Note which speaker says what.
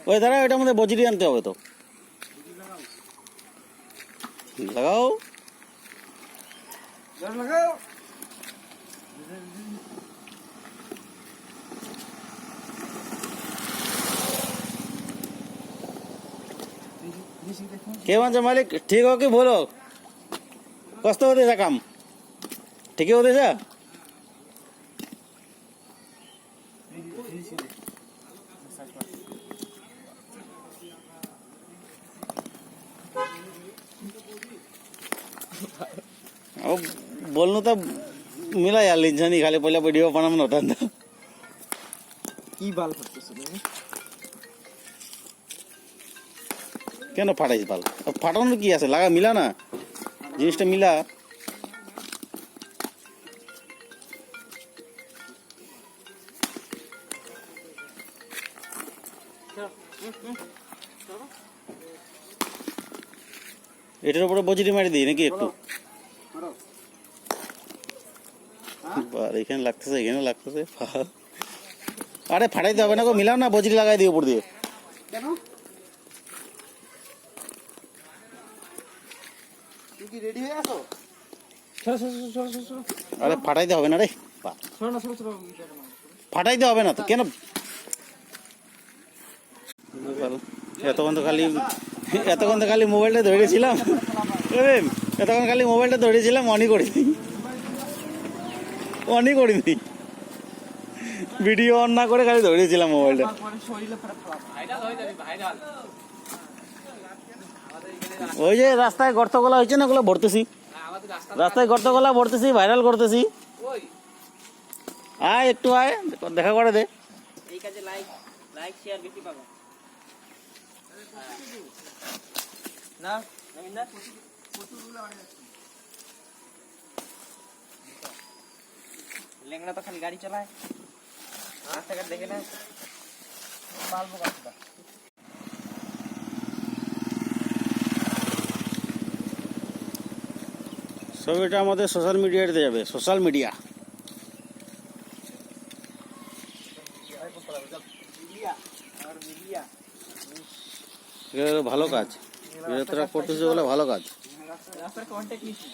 Speaker 1: ওই দাঁড়া, ওইটার মধ্যে বজরি আনতে হবে তো। লাগাও
Speaker 2: লাগাও।
Speaker 1: क्या मानছে मालिक? ठीक हो कि बोलो? कस्त होते जा काम? ठीक होते जा? अब बोलनु त मिला हालिन्छ नि, खालि पहिला भिडियो बनाउनु होता नि त।
Speaker 2: কি বাল করতেছ তুমি?
Speaker 1: কেন ফাটাইছ বাল? ফাটানোর কি আছে, লাগা, মিলা না জিনিসটা, মিলা। এটার উপরে বজরি মারি দিই নাকি একটু? এখানে লাগতেছে, এখানে লাগতেছে। আরে ফাটাইতে হবে না গো, মিলাও না, বজরি লাগাই দিই উপর দিয়ে।
Speaker 2: কেন? তুই কি রেডি হয়ে আছো?
Speaker 1: আরে ফাটাইতে হবে না রে, ফাটাইতে হবে না তো, কেন? এতক্ষণ তো খালি মোবাইলটা ধরেছিলাম, এতক্ষণ খালি মোবাইলটা ধরেছিলাম, অনই করিনি, ভিডিও অন না করে খালি ধরেছিলাম মোবাইলটা। ওই যে রাস্তায় গর্তগুলা হয়েছে না, ওগুলো ভরতেছি, রাস্তায় গর্তগুলা ভরতেছি, ভাইরাল করতেছি। আয় একটু আয়, দেখা করে দে।
Speaker 3: এই কাজে লাইক শেয়ার বেশি পাবো না। লেংড়া তো খালি গাড়ি চালায়, রাস্তাঘাট দেখে না, পালবো কাজটা।
Speaker 1: সব এটা আমাদের সোশ্যাল মিডিয়াতে যাবে, সোশ্যাল মিডিয়া। ভালো কাজ, এটা তোরা করতেছিস বলে ভালো কাজ।
Speaker 3: রাস্তার কন্ট্যাক্ট নিচ্ছি।